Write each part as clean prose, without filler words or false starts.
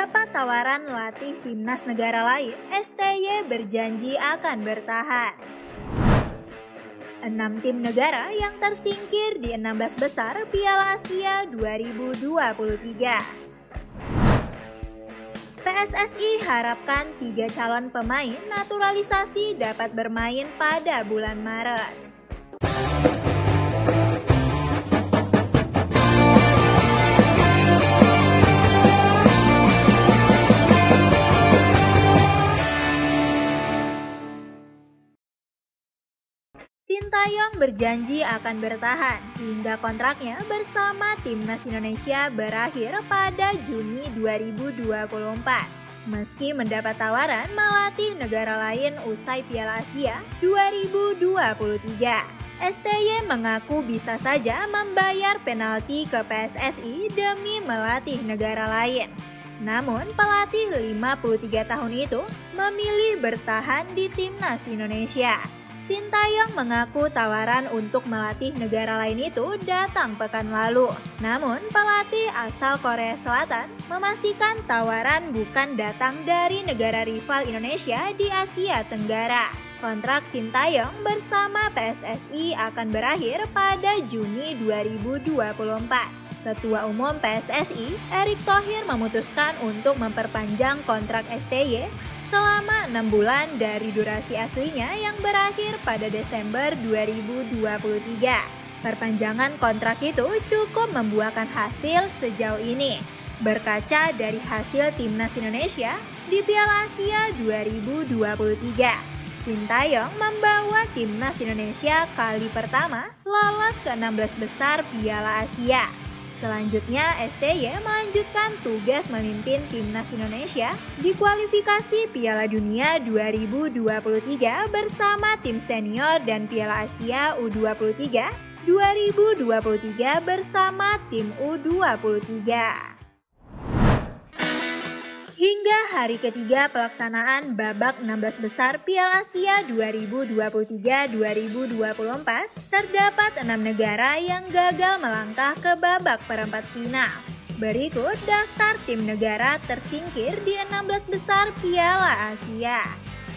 Mendapat tawaran latih timnas negara lain, STY berjanji akan bertahan. 6 tim negara yang tersingkir di 16 besar Piala Asia 2023. PSSI harapkan 3 calon pemain naturalisasi dapat bermain pada bulan Maret. Sintayong berjanji akan bertahan hingga kontraknya bersama timnas Indonesia berakhir pada Juni 2024. Meski mendapat tawaran melatih negara lain usai Piala Asia 2023, STY mengaku bisa saja membayar penalti ke PSSI demi melatih negara lain. Namun pelatih 53 tahun itu memilih bertahan di timnas Indonesia. Sintayong mengaku tawaran untuk melatih negara lain itu datang pekan lalu. Namun, pelatih asal Korea Selatan memastikan tawaran bukan datang dari negara rival Indonesia di Asia Tenggara. Kontrak Sintayong bersama PSSI akan berakhir pada Juni 2024. Ketua Umum PSSI, Erick Thohir memutuskan untuk memperpanjang kontrak STY selama 6 bulan dari durasi aslinya yang berakhir pada Desember 2023. Perpanjangan kontrak itu cukup membuahkan hasil sejauh ini. Berkaca dari hasil timnas Indonesia di Piala Asia 2023, Sintayong membawa timnas Indonesia kali pertama lolos ke 16 besar Piala Asia. Selanjutnya, STY melanjutkan tugas memimpin timnas Indonesia di kualifikasi Piala Dunia 2023 bersama tim senior dan Piala Asia U23 2023 bersama tim U23. Hingga hari ketiga pelaksanaan babak 16 besar Piala Asia 2023-2024, terdapat 6 negara yang gagal melangkah ke babak perempat final. Berikut daftar tim negara tersingkir di 16 besar Piala Asia.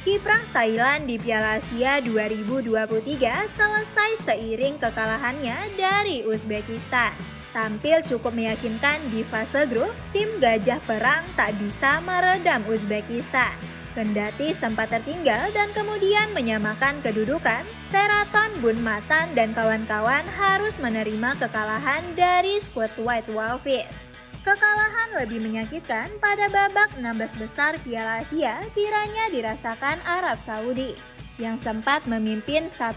Kiprah Thailand di Piala Asia 2023 selesai seiring kekalahannya dari Uzbekistan. Tampil cukup meyakinkan di fase grup, tim Gajah Perang tak bisa meredam Uzbekistan. Kendati sempat tertinggal dan kemudian menyamakan kedudukan, Teraton Bunmatan dan kawan-kawan harus menerima kekalahan dari skuad White Walrus. Kekalahan lebih menyakitkan pada babak 16 besar Piala Asia kiranya dirasakan Arab Saudi, yang sempat memimpin 1-0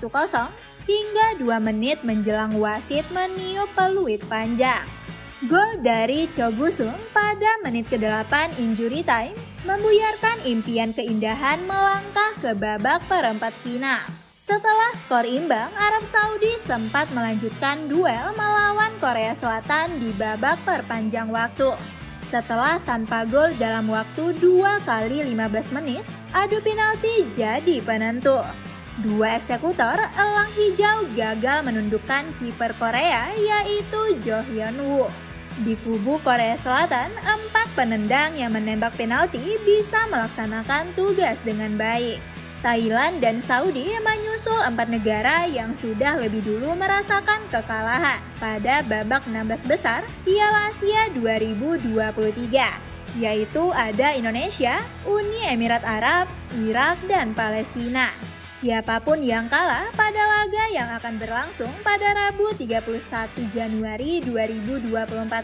hingga 2 menit menjelang wasit meniup peluit panjang. Gol dari Cho Gusung pada menit ke-8 injury time membuyarkan impian keindahan melangkah ke babak perempat final. Setelah skor imbang, Arab Saudi sempat melanjutkan duel melawan Korea Selatan di babak perpanjang waktu. Setelah tanpa gol dalam waktu 2 kali 15 menit, adu penalti jadi penentu. 2 eksekutor elang hijau gagal menundukkan kiper Korea yaitu Jo Hyun Woo. Di kubu Korea Selatan, 4 penendang yang menembak penalti bisa melaksanakan tugas dengan baik. Thailand dan Saudi menyusul 4 negara yang sudah lebih dulu merasakan kekalahan pada babak 16 besar Piala Asia 2023, yaitu ada Indonesia, Uni Emirat Arab, Irak, dan Palestina. Siapapun yang kalah pada laga yang akan berlangsung pada Rabu 31 Januari 2024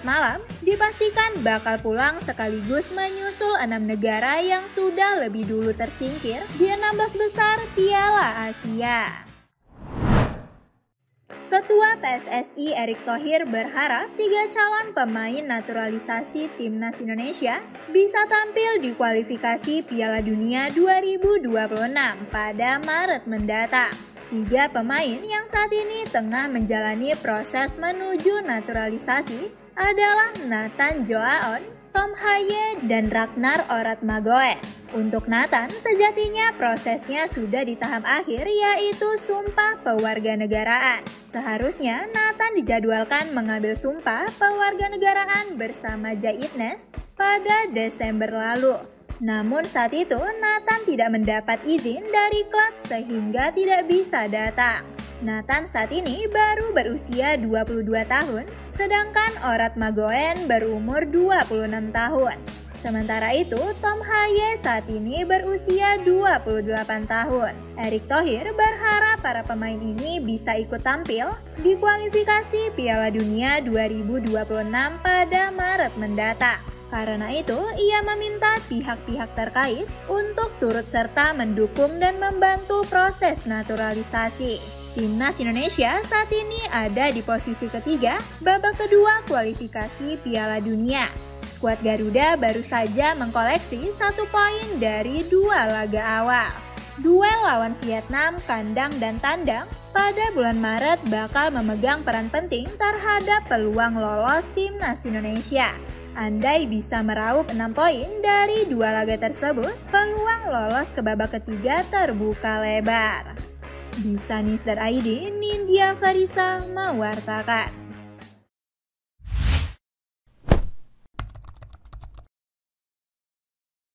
malam dipastikan bakal pulang sekaligus menyusul 6 negara yang sudah lebih dulu tersingkir di 16 besar Piala Asia. Ketua PSSI Erick Thohir berharap 3 calon pemain naturalisasi timnas Indonesia bisa tampil di kualifikasi Piala Dunia 2026 pada Maret mendatang. 3 pemain yang saat ini tengah menjalani proses menuju naturalisasi adalah Nathan Joaon, Tom Haye, dan Ragnar Oratmagoen. Untuk Nathan, sejatinya prosesnya sudah di tahap akhir, yaitu sumpah pewarganegaraan. Seharusnya Nathan dijadwalkan mengambil sumpah pewarganegaraan bersama Jaidnes pada Desember lalu. Namun saat itu Nathan tidak mendapat izin dari klub sehingga tidak bisa datang. Nathan saat ini baru berusia 22 tahun, sedangkan Orat Magoen berumur 26 tahun. Sementara itu, Tom Haye saat ini berusia 28 tahun. Erick Thohir berharap para pemain ini bisa ikut tampil di kualifikasi Piala Dunia 2026 pada Maret mendatang. Karena itu, ia meminta pihak-pihak terkait untuk turut serta mendukung dan membantu proses naturalisasi. Timnas Indonesia saat ini ada di posisi ketiga, babak kedua kualifikasi Piala Dunia. Skuad Garuda baru saja mengkoleksi 1 poin dari 2 laga awal. Duel lawan Vietnam, kandang dan tandang pada bulan Maret bakal memegang peran penting terhadap peluang lolos Timnas Indonesia. Andai bisa meraup 6 poin dari 2 laga tersebut, peluang lolos ke babak ketiga terbuka lebar. Bisa News.id, Nindya Farisa mewartakan.